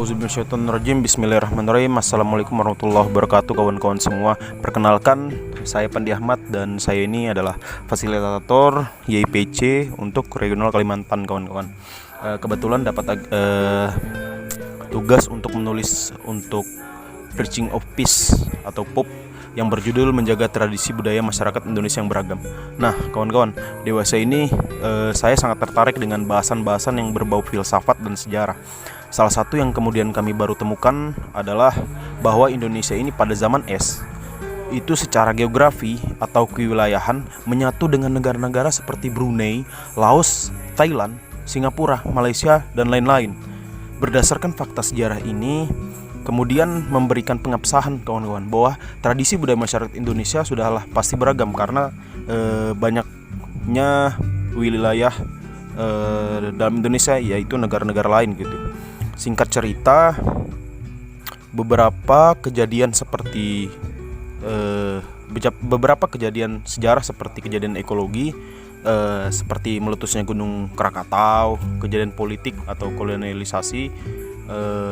Auzubillahiminasyaitonirrajim. Bismillahirrahmanirrahim. Assalamualaikum warahmatullahi wabarakatuh, kawan-kawan semua. Perkenalkan, saya Pandi Ahmad dan saya ini adalah fasilitator YIPC untuk Regional Kalimantan, kawan-kawan. Kebetulan dapat tugas untuk menulis untuk Preaching of Peace atau POP yang berjudul Menjaga Tradisi Budaya Masyarakat Indonesia yang Beragam. Nah, kawan-kawan, dewasa ini saya sangat tertarik dengan bahasan-bahasan yang berbau filsafat dan sejarah. Salah satu yang kemudian kami baru temukan adalah bahwa Indonesia ini pada zaman es itu secara geografi atau kewilayahan menyatu dengan negara-negara seperti Brunei, Laos, Thailand, Singapura, Malaysia, dan lain-lain. Berdasarkan fakta sejarah ini kemudian memberikan pengabsahan, kawan-kawan, bahwa tradisi budaya masyarakat Indonesia sudahlah pasti beragam karena banyaknya wilayah dalam Indonesia, yaitu negara-negara lain gitu. Singkat cerita, beberapa kejadian seperti beberapa kejadian sejarah seperti kejadian ekologi, seperti meletusnya Gunung Krakatau, kejadian politik atau kolonialisasi,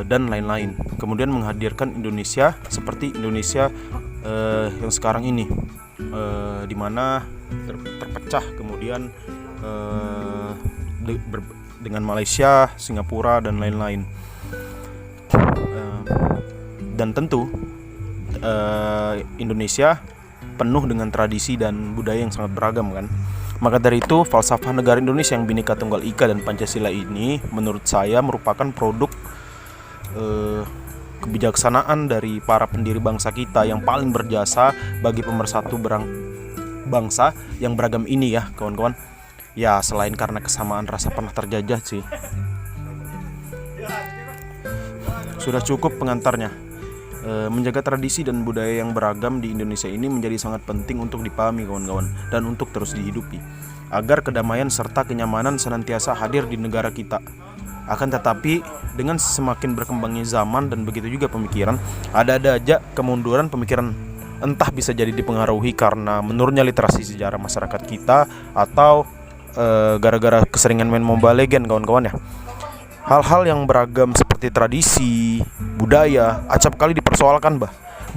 dan lain-lain, kemudian menghadirkan Indonesia seperti Indonesia yang sekarang ini, di mana terpecah kemudian dengan Malaysia, Singapura, dan lain-lain. Dan tentu Indonesia penuh dengan tradisi dan budaya yang sangat beragam, kan. Maka dari itu, falsafah negara Indonesia yang Bhinneka Tunggal Ika dan Pancasila ini menurut saya merupakan produk kebijaksanaan dari para pendiri bangsa kita yang paling berjasa bagi pemersatu bangsa yang beragam ini, ya, kawan-kawan. Ya, selain karena kesamaan rasa pernah terjajah sih. Sudah cukup pengantarnya. Menjaga tradisi dan budaya yang beragam di Indonesia ini menjadi sangat penting untuk dipahami, kawan-kawan, dan untuk terus dihidupi agar kedamaian serta kenyamanan senantiasa hadir di negara kita. Akan tetapi dengan semakin berkembangnya zaman dan begitu juga pemikiran, ada aja kemunduran pemikiran, entah bisa jadi dipengaruhi karena menurunnya literasi sejarah masyarakat kita atau gara-gara keseringan main Mobile Legends, kawan-kawan, ya. Hal-hal yang beragam seperti tradisi, budaya acap kali dipersoalkan,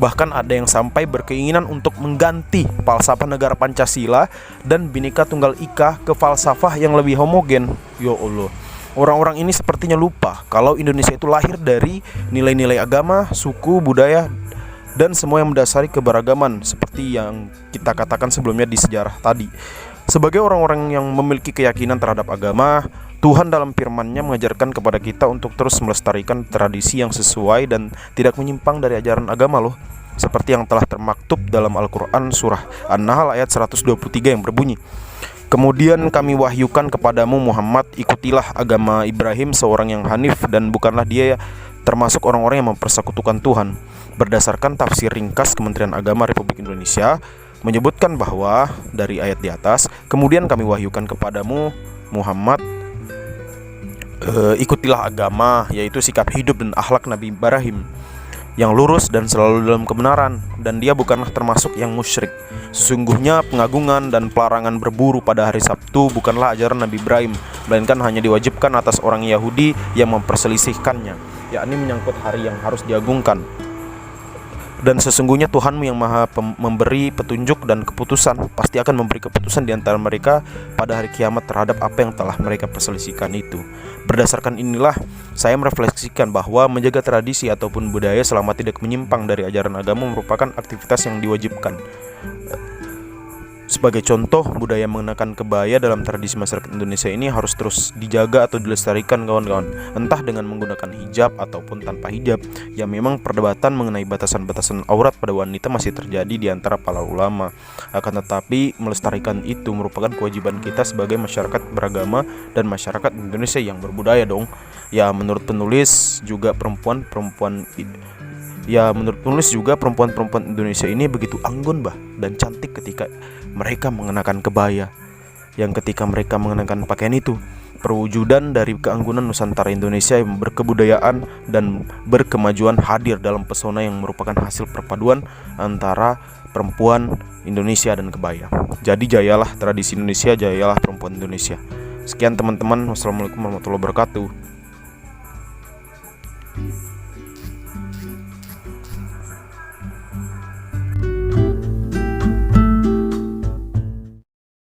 bahkan ada yang sampai berkeinginan untuk mengganti falsafah negara Pancasila dan Bhinneka Tunggal Ika ke falsafah yang lebih homogen. Ya Allah, orang-orang ini sepertinya lupa kalau Indonesia itu lahir dari nilai-nilai agama, suku, budaya, dan semua yang mendasari keberagaman seperti yang kita katakan sebelumnya di sejarah tadi. Sebagai orang-orang yang memiliki keyakinan terhadap agama, Tuhan dalam firman-Nya mengajarkan kepada kita untuk terus melestarikan tradisi yang sesuai dan tidak menyimpang dari ajaran agama loh. Seperti yang telah termaktub dalam Al-Quran surah An-Nahl ayat 123 yang berbunyi, "Kemudian kami wahyukan kepadamu Muhammad, ikutilah agama Ibrahim seorang yang hanif dan bukanlah dia termasuk orang-orang yang mempersekutukan Tuhan." Berdasarkan tafsir ringkas Kementerian Agama Republik Indonesia menyebutkan bahwa dari ayat di atas, kemudian kami wahyukan kepadamu Muhammad, ikutilah agama, yaitu sikap hidup dan akhlak Nabi Ibrahim yang lurus dan selalu dalam kebenaran, dan dia bukanlah termasuk yang musyrik. Sesungguhnya pengagungan dan pelarangan berburu pada hari Sabtu bukanlah ajaran Nabi Ibrahim, melainkan hanya diwajibkan atas orang Yahudi yang memperselisihkannya, yakni menyangkut hari yang harus diagungkan. Dan sesungguhnya Tuhanmu yang maha memberi petunjuk dan keputusan pasti akan memberi keputusan di antara mereka pada hari kiamat terhadap apa yang telah mereka perselisihkan itu. Berdasarkan inilah saya merefleksikan bahwa menjaga tradisi ataupun budaya selama tidak menyimpang dari ajaran agama merupakan aktivitas yang diwajibkan. Sebagai contoh, budaya mengenakan kebaya dalam tradisi masyarakat Indonesia ini harus terus dijaga atau dilestarikan, kawan-kawan, entah dengan menggunakan hijab ataupun tanpa hijab. Ya, memang perdebatan mengenai batasan-batasan aurat pada wanita masih terjadi di antara para ulama. Akan tetapi melestarikan itu merupakan kewajiban kita sebagai masyarakat beragama dan masyarakat Indonesia yang berbudaya dong. Ya, menurut penulis juga perempuan-perempuan Indonesia ini begitu anggun dan cantik ketika mereka mengenakan kebaya, yang ketika mereka mengenakan pakaian itu perwujudan dari keanggunan Nusantara Indonesia yang berkebudayaan dan berkemajuan hadir dalam pesona yang merupakan hasil perpaduan antara perempuan Indonesia dan kebaya. Jadi jayalah tradisi Indonesia, jayalah perempuan Indonesia. Sekian teman-teman, wassalamualaikum warahmatullahi wabarakatuh. Indonesia.